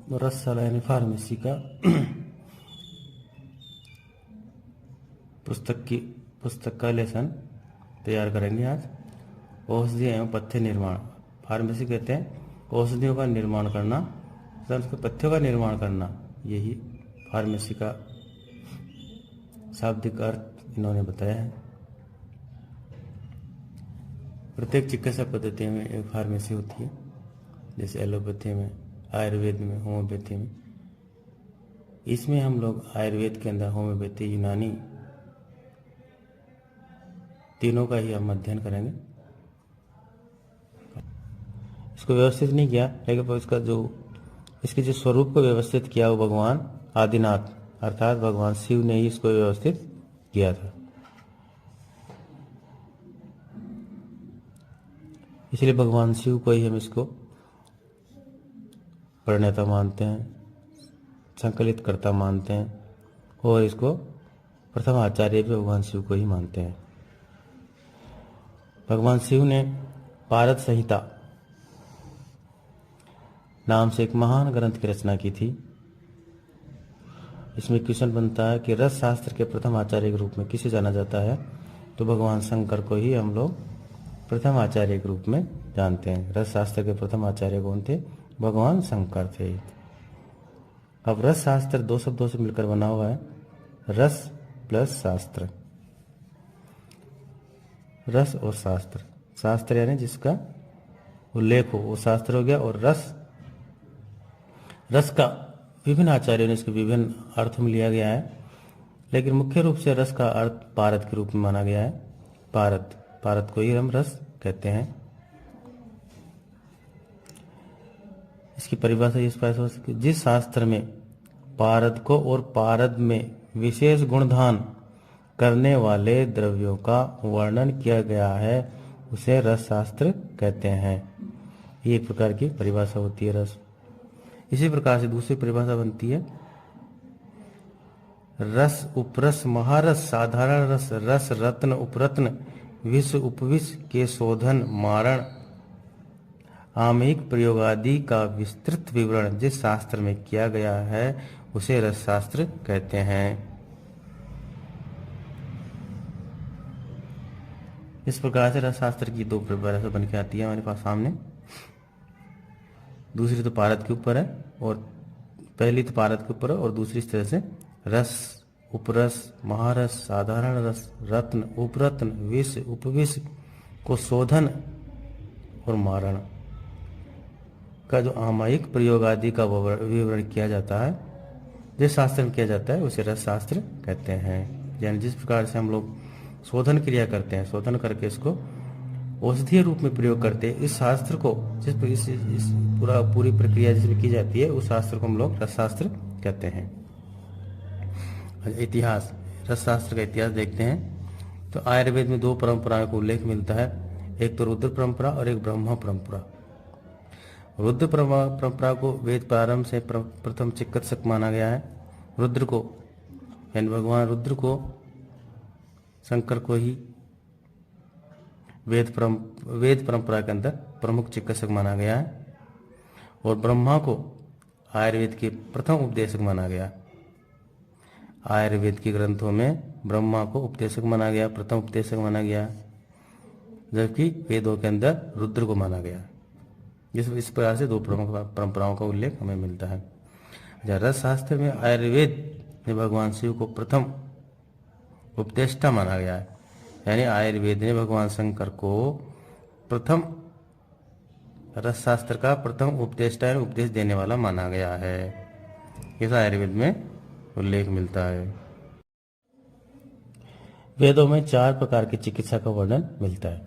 रसशाला यानी फार्मेसी का पुस्तक का लेसन तैयार करेंगे आज। औषधि एवं पथ्य निर्माण। फार्मेसी कहते हैं औषधियों का निर्माण करना तथा उसके पथ्यों का निर्माण करना, यही फार्मेसी का शाब्दिक अर्थ इन्होंने बताया है। प्रत्येक चिकित्सा पद्धति में एक फार्मेसी होती है, जैसे एलोपैथी में, आयुर्वेद में, होम्योपैथी में। इसमें हम लोग आयुर्वेद के अंदर होम्योपैथी, यूनानी, तीनों का ही हम अध्ययन करेंगे। इसको व्यवस्थित नहीं किया, लेकिन इसके जो स्वरूप को व्यवस्थित किया वो भगवान आदिनाथ अर्थात भगवान शिव ने ही इसको व्यवस्थित किया था। इसलिए भगवान शिव को ही हम इसको प्रणेता मानते हैं, संकलित करता मानते हैं, और इसको प्रथम आचार्य भी भगवान शिव को ही मानते हैं। भगवान शिव ने पारद संहिता नाम से एक महान ग्रंथ की रचना की थी। इसमें क्वेश्चन बनता है कि रस शास्त्र के प्रथम आचार्य के रूप में किसे जाना जाता है, तो भगवान शंकर को ही हम लोग प्रथम आचार्य के रूप में जानते हैं। रस शास्त्र के प्रथम आचार्य कौन थे? भगवान शंकर थे। अब रस शास्त्र दो शब्दों से मिलकर बना हुआ है, रस प्लस शास्त्र। रस और शास्त्र, शास्त्र यानी जिसका उल्लेख हो वो शास्त्र हो गया, और रस का विभिन्न आचार्यों ने इसके विभिन्न अर्थ में लिया गया है, लेकिन मुख्य रूप से रस का अर्थ पारद के रूप में माना गया है। पारद को ही हम रस कहते हैं। इसकी परिभाषा इस प्रकार हो सकती है, जिस शास्त्र में पारद को और पारद में विशेष गुणधान करने वाले द्रव्यों का वर्णन किया गया है उसे रस शास्त्र कहते हैं। ये एक प्रकार की परिभाषा होती है रस। इसी प्रकार से दूसरी परिभाषा बनती है रस, उपरस, महारस, साधारण रस, रस, रत्न, उपरत्न, विष, उपविष के शोधन, मारण, आमयिक प्रयोग आदि का विस्तृत विवरण जिस शास्त्र में किया गया है उसे रस शास्त्र कहते हैं। इस प्रकार से रस शास्त्र की दो परिभाषा बन के आती है हमारे पास सामने। दूसरी तो पारद के ऊपर है, और पहली तो पारद के ऊपर है, और दूसरी इस तरह से रस, उपरस, महारस, साधारण रस, रत्न, उपरत्न, विष, उपविष को शोधन और मारण का जो आमायिक प्रयोग आदि का विवरण किया जाता है, जिस शास्त्र में किया जाता है उसे रस शास्त्र कहते हैं। यानी जिस प्रकार से हम लोग शोधन क्रिया करते हैं, शोधन करके इसको औषधीय रूप में प्रयोग करते हैं, इस शास्त्र को इस पूरी प्रक्रिया जिसमें की जाती है उस शास्त्र को हम लोग रस शास्त्र कहते हैं। इतिहास, रस शास्त्र का इतिहास देखते हैं तो आयुर्वेद में दो परंपराओं का उल्लेख मिलता है, एक तो रुद्र परंपरा और एक ब्रह्मा परंपरा। रुद्र परंपरा को वेद प्रारंभ से प्रथम चिकित्सक माना गया है। रुद्र को यानी भगवान रुद्र को, शंकर को ही वेद परंपरा के अंदर प्रमुख चिकित्सक माना गया है, और ब्रह्मा को आयुर्वेद के प्रथम उपदेशक माना गया। आयुर्वेद के ग्रंथों में ब्रह्मा को उपदेशक माना गया, प्रथम उपदेशक माना गया, जबकि वेदों के अंदर रुद्र को माना गया। इस प्रकार से दो प्रमुख परंपराओं का उल्लेख हमें मिलता है। रस शास्त्र में आयुर्वेद ने भगवान शिव को प्रथम उपदेष्टा माना गया है, यानी आयुर्वेद ने भगवान शंकर को प्रथम रस शास्त्र का प्रथम उपदेष्टा यानी उपदेश देने वाला माना गया है। ऐसा आयुर्वेद में उल्लेख मिलता है। वेदों में 4 प्रकार की चिकित्सा का वर्णन मिलता है।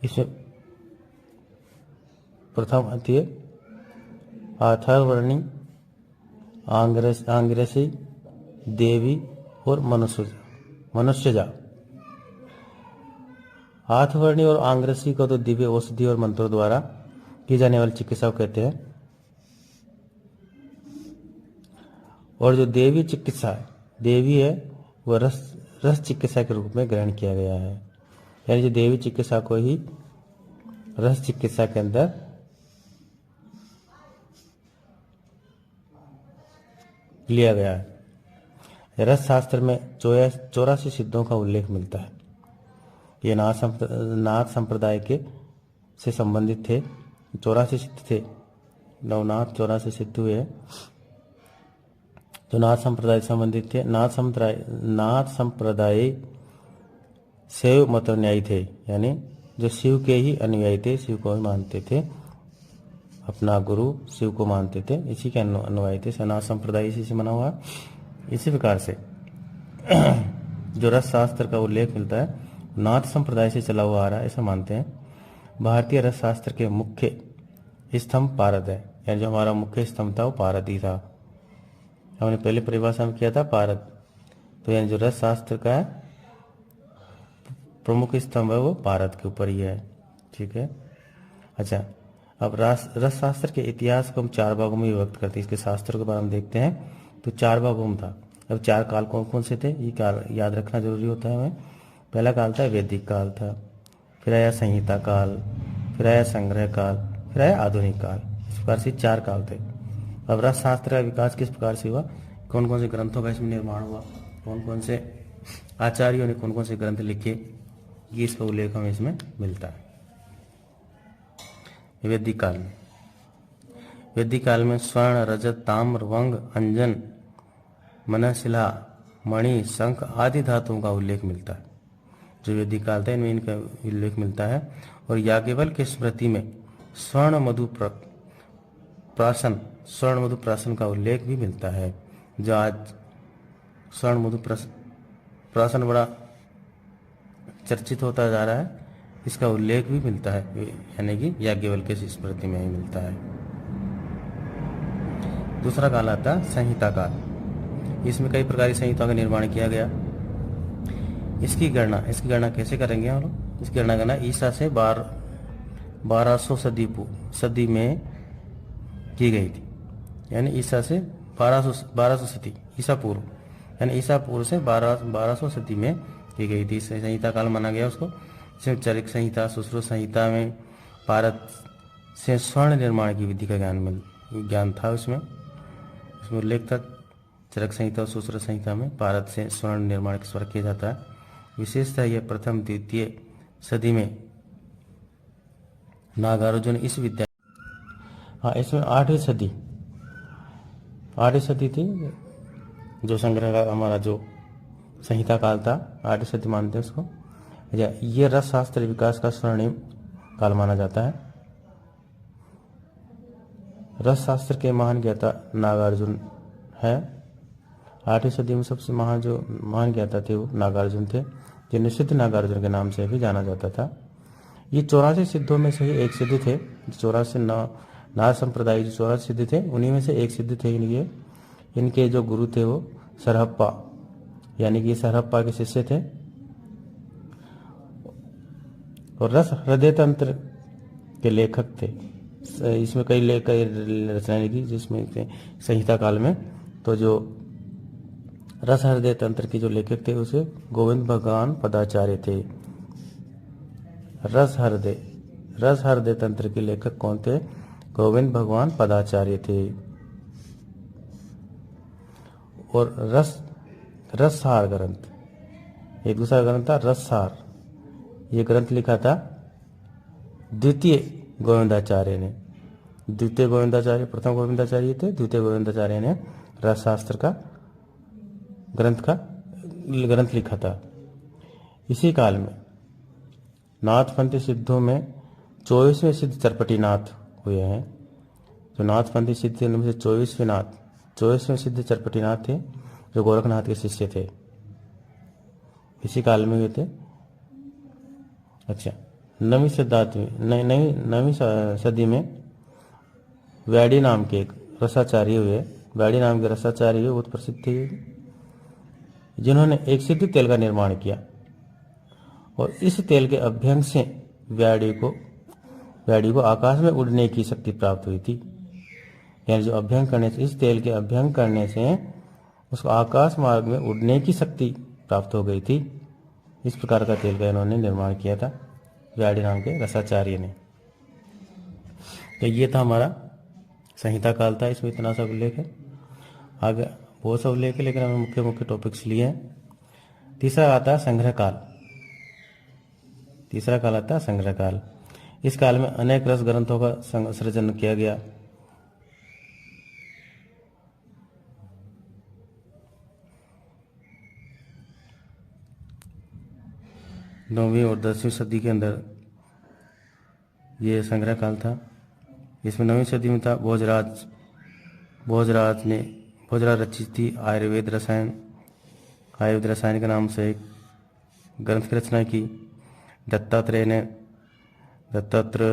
इसमें प्रथम आती है अथर्वणी, आंगिरसी, देवी और मनुष्यजा। अथर्वणी और आंगिरसी को तो दिव्य औषधि और मंत्रों द्वारा की जाने वाली चिकित्सा को कहते हैं, और जो देवी चिकित्सा है, देवी है, वह रस चिकित्सा के रूप में ग्रहण किया गया है। यानी जो देवी चिकित्सा को ही रस चिकित्सा के अंदर लिया गया है। रस शास्त्र में 84 सिद्धों का उल्लेख मिलता है। ये नाथ संप्रदाय के से संबंधित थे। 84 सिद्ध थे, नवनाथ 84 सिद्ध हुए जो नाथ संप्रदाय से संबंधित थे। नाथ संप्रदाय शैव मत अनुयायी थे, यानी जो शिव के ही अनुयायी थे, शिव को ही मानते थे, अपना गुरु शिव को मानते थे, इसी के अनुयायी थे। सनातन संप्रदाय इसी से बना हुआ है। इसी प्रकार से जो रस शास्त्र का उल्लेख मिलता है नाथ संप्रदाय से चला हुआ आ रहा है, ऐसा मानते हैं। भारतीय रस शास्त्र के मुख्य स्तंभ पारद है, यानी जो हमारा मुख्य स्तंभ था वो पारद ही था। हमने पहले परिभाषा में किया था पारद, तो यानी जो रस शास्त्र का है प्रमुख स्तंभ है वो पारद के ऊपर ही है। ठीक है। अच्छा, अब रस शास्त्र के इतिहास को हम 4 भागों में विभक्त करते हैं। इसके शास्त्रों के बारे में देखते हैं तो 4 भागों में था। अब 4 काल कौन कौन से थे ये काल याद रखना जरूरी होता है हमें। पहला काल था वैदिक काल था, फिर आया संहिता काल, फिर आया संग्रह काल, फिर आया आधुनिक काल। इस प्रकार से 4 काल थे। अब रस शास्त्र का विकास किस प्रकार से हुआ, कौन कौन से ग्रंथों का इसमें निर्माण हुआ, कौन कौन से आचार्यों ने कौन कौन से ग्रंथ लिखे, ये इसका उल्लेख हमें इसमें मिलता है। वैदिक काल में, वैदिक काल में स्वर्ण, रजत, ताम्र, वंग, अंजन, मनशिला, मणि, शंख आदि धातुओं का उल्लेख मिलता है। जो वैदिक काल था इनमें इनका उल्लेख मिलता है। और याज्ञवल्क्य की स्मृति में स्वर्ण मधु प्राशन का उल्लेख भी मिलता है। जो आज स्वर्ण मधु प्राशन बड़ा चर्चित होता जा रहा है, इसका उल्लेख भी मिलता है, यानी कि याज्ञवल्क्य की स्मृति में ही मिलता है। दूसरा काल आता है संहिता काल। इसमें कई प्रकार की संहिताओं का निर्माण किया गया। इसकी गणना कैसे करेंगे हम लोग, इसकी गणना करना ईसा से 1200 सदी में की गई थी, यानी ईसा से 1200 सदी ईसा पूर्व, यानी ईसा पूर्व से 1200 सदी में की गई थी। संहिता काल माना गया उसको। इसमें चरक संहिता, सुश्रुत संहिता में पारद से स्वर्ण निर्माण की विधि का ज्ञान था। उसमें उल्लेख था चरक संहिता और सुश्रुत संहिता में पारद से स्वर्ण निर्माण किस प्रकार किया जाता है। विशेषतः यह प्रथम द्वितीय सदी में नागार्जुन इस विद्या, हाँ इसमें 8वीं सदी थी जो संग्रह का हमारा जो संहिता काल था, 8वीं सदी मानते हैं उसको। ये रस शास्त्र विकास का स्वर्णिम काल माना जाता है। रस शास्त्र के महान ज्ञाता नागार्जुन है। 8वीं सदी में सबसे महान ज्ञाता थे वो नागार्जुन थे, जिन्हें सिद्ध नागार्जुन के नाम से भी जाना जाता था। ये 84 सिद्धों में से ही एक सिद्ध थे। 84 नाथ संप्रदाय जो 84 सिद्ध थे उन्हीं में से एक सिद्ध थे। इनके जो गुरु थे वो सरहप्पा, यानी कि सरहप्पा के शिष्य थे। और रस हृदय तंत्र के लेखक थे। इसमें कई रचनाएं लिखी जिसमें संहिता काल में। तो जो रस हृदय तंत्र के जो लेखक थे उसे गोविंद भगवान पदाचार्य थे। रस हृदय तंत्र के लेखक कौन थे, गोविंद भगवान पदाचार्य थे। और रससार ग्रंथ, एक दूसरा ग्रंथ था रससार, ये ग्रंथ लिखा था द्वितीय गोविंदाचार्य ने। प्रथम गोविंदाचार्य थे, द्वितीय गोविंदाचार्य ने रस शास्त्र का ग्रंथ लिखा था। इसी काल में नाथपंथी सिद्धों में 24वें सिद्ध चरपटी नाथ हुए हैं। जो नाथपंथी सिद्ध थे उनमें से 24वें सिद्ध चरपटी नाथ थे जो गोरखनाथ के शिष्य थे, इसी काल में हुए थे। अच्छा, 9वीं सदी में वैडी नाम के एक रसाचार्य हुए। बहुत प्रसिद्ध थे, जिन्होंने एक सिद्ध तेल का निर्माण किया। और इस तेल के अभ्यंग से वैडी को आकाश में उड़ने की शक्ति प्राप्त हुई थी। यानी जो अभ्यंग करने से, इस तेल के अभ्यंग करने से उसको आकाश मार्ग में उड़ने की शक्ति प्राप्त हो गई थी। इस प्रकार का तेल का इन्होंने निर्माण किया था वैडी नाम के रसाचार्य ने। तो ये था हमारा संहिता काल था, इसमें इतना सा उल्लेख है। आगे बहुत सब लेके, लेकिन हमें मुख्य मुख्य टॉपिक्स लिए हैं। तीसरा आता है संग्रह काल। तीसरा काल आता है संग्रह काल। इस काल में अनेक रस ग्रंथों का सृजन किया गया। नौवीं और 10वीं सदी के अंदर ये संग्रह काल था। इसमें 9वीं सदी में था भोजराज रचित थी आयुर्वेद रसायन के नाम से एक ग्रंथ की रचना की। दत्तात्रेय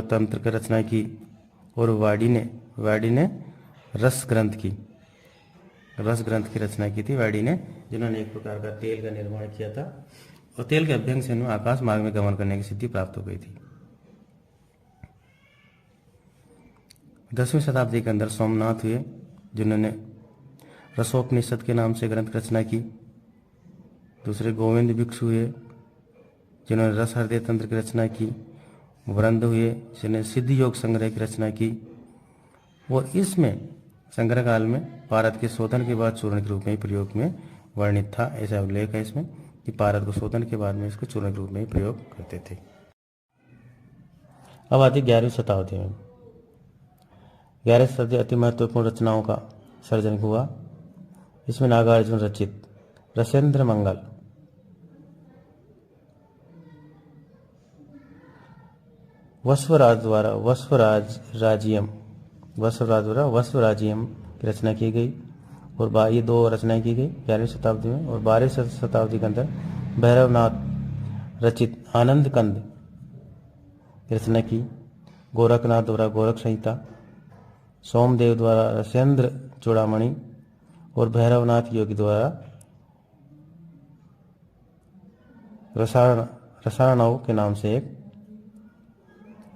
तंत्र की रचना की। और वाडी ने रस ग्रंथ की रचना की थी वाडी ने, जिन्होंने एक प्रकार का तेल का निर्माण किया था, और तेल के अभ्यंग से उन्हें आकाश मार्ग में गमन करने की सिद्धि प्राप्त हो गई थी। 10वीं शताब्दी के अंदर सोमनाथ हुए, जिन्होंने रसोपनिषद के नाम से ग्रंथ की रचना की। दूसरे गोविंद भिक्षु हुए, जिन्होंने रस हृदय तंत्र की रचना की। वृंद हुए, जिन्होंने सिद्ध योग संग्रह की रचना की। और इसमें संग्रह काल में पारद के शोधन के बाद चूर्ण के रूप में प्रयोग में वर्णित था। ऐसा उल्लेख है इसमें कि पारद को शोधन के बाद में इसको चूर्ण के रूप में प्रयोग करते थे। अब आती 11वीं शताब्दी में। 11वीं शताब्दी अति महत्वपूर्ण रचनाओं का सर्जन हुआ। इसमें नागार्जुन रचित रसेंद्र मंगल, वस्वराज द्वारा वस्वराजियम की रचना की गई। और ये 2 रचनाएं की गई 11वीं शताब्दी में। और 12वीं शताब्दी के अंदर भैरवनाथ रचित आनंद कंद की रचना की। गोरखनाथ द्वारा गोरख संहिता, सोमदेव द्वारा रसेंद्र चूड़ामणि और भैरवनाथ योगी द्वारा रसायणव के नाम से एक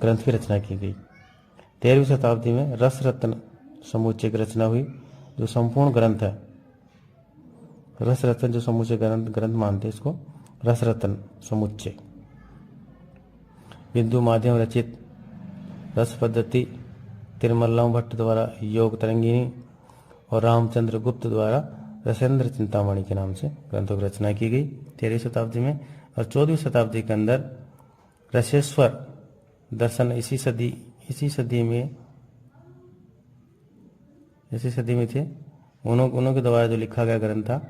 ग्रंथ की रचना की गई। 13वीं शताब्दी में रस रत्न समुच्चय की रचना हुई, जो संपूर्ण ग्रंथ है। रस रत्न जो समुच्चय ग्रंथ मानते हैं इसको, रस रत्न समुच्चय। बिंदु माध्यम रचित रस पद्धति, तिरुमल्लाम भट्ट द्वारा योग तरंगिनी और रामचंद्र गुप्त द्वारा रसेंद्र चिंतामणि के नाम से ग्रंथों की रचना की गई 13वीं शताब्दी में। और 14वीं शताब्दी के अंदर रसेश्वर दर्शन इसी सदी में थे। उन्हों के द्वारा जो लिखा गया ग्रंथ था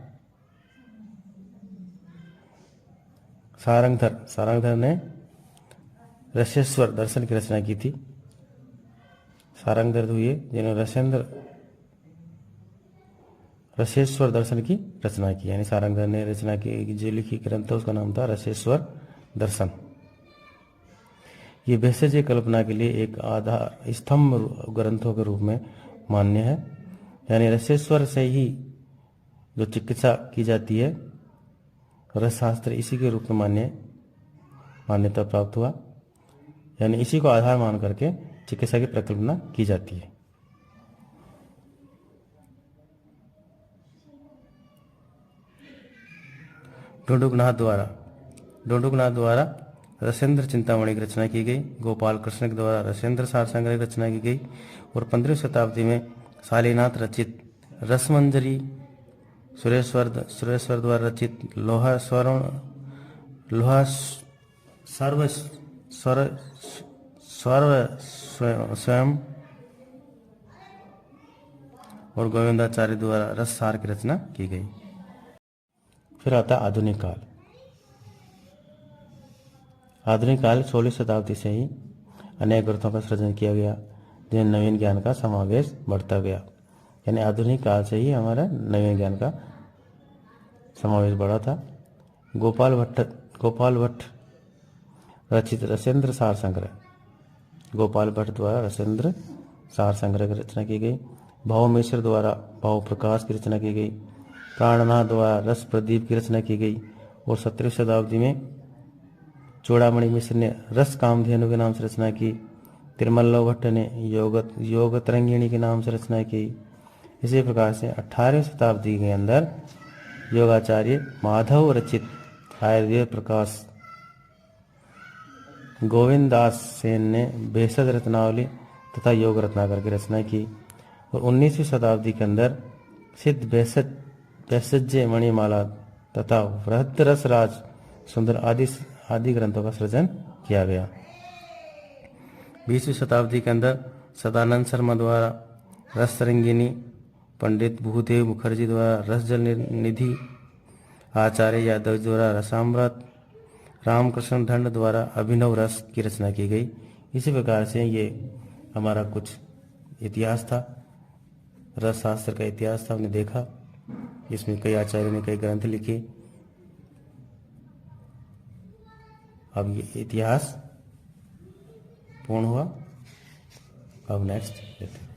सारंगधर ने रसेश्वर दर्शन की रचना की थी। सारंगधर हुए, जिन्होंने रसेश्वर दर्शन की रचना की, यानी सारंगधर ने रचना की जो लिखी ग्रंथ था उसका नाम था रसेश्वर दर्शन। ये भेषज कल्पना के लिए एक आधार स्तंभ ग्रंथों के रूप में मान्य है, यानी रसेश्वर से ही जो चिकित्सा की जाती है, रसशास्त्र इसी के रूप में मान्यता प्राप्त हुआ, यानी इसी को आधार मान करके चिकित्सा की प्रकल्पना की जाती है। ढूंढुकनाथ द्वारा रसेंद्र चिंतामणि की रचना की गई। गोपाल कृष्ण के द्वारा रसेंद्र सार संग्रह की रचना की गई। और 15वीं शताब्दी में शालीनाथ रचित रसमंजरी, सुरेश्वर द्वारा रचित लोहा स्वयं और गोविंदाचार्य द्वारा रस सार की रचना की गई। फिर आता आधुनिक काल। आधुनिक काल 16वीं शताब्दी से ही अनेक ग्रंथों का सृजन किया गया, जिनमें नवीन ज्ञान का समावेश बढ़ता गया। यानी आधुनिक काल से ही हमारा नवीन ज्ञान का समावेश बढ़ा था। गोपाल भट्ट रचित रसेंद्र सार संग्रह, गोपाल भट्ट द्वारा रसेंद्र सार संग्रह की रचना की गई। भाव मिश्र द्वारा भाव प्रकाश की रचना की गई। प्राणनाथ द्वारा रस प्रदीप की रचना की गई। और 17वीं शताब्दी में चूड़ामणि मिश्र ने रस कामधेनु के नाम से रचना की। तिरुमल्ला भट्ट ने योग तरंगिणी के नाम से रचना की। इसी प्रकार से 18वीं शताब्दी के अंदर योगाचार्य माधव रचित आयुर्वेद प्रकाश, गोविंद दास सेन ने भेषज रत्नावली तथा योग रत्नाकर की रचना की। और 19वीं शताब्दी के अंदर सिद्ध भेषज वैसज्य मणिमाला तथा वृहत रस राज सुंदर आदि ग्रंथों का सृजन किया गया। 20वीं शताब्दी के अंदर सदानंद शर्मा द्वारा रस तरंगिनी, पंडित भूदेव मुखर्जी द्वारा रस जल निधि, आचार्य यादव द्वारा रसामृत, रामकृष्ण दंड द्वारा अभिनव रस की रचना की गई। इसी प्रकार से ये हमारा कुछ इतिहास था, रस शास्त्र का इतिहास था, हमने देखा। इसमें कई आचार्यों ने कई ग्रंथ लिखे। अब ये इतिहास पूर्ण हुआ। अब नेक्स्ट लेते हैं।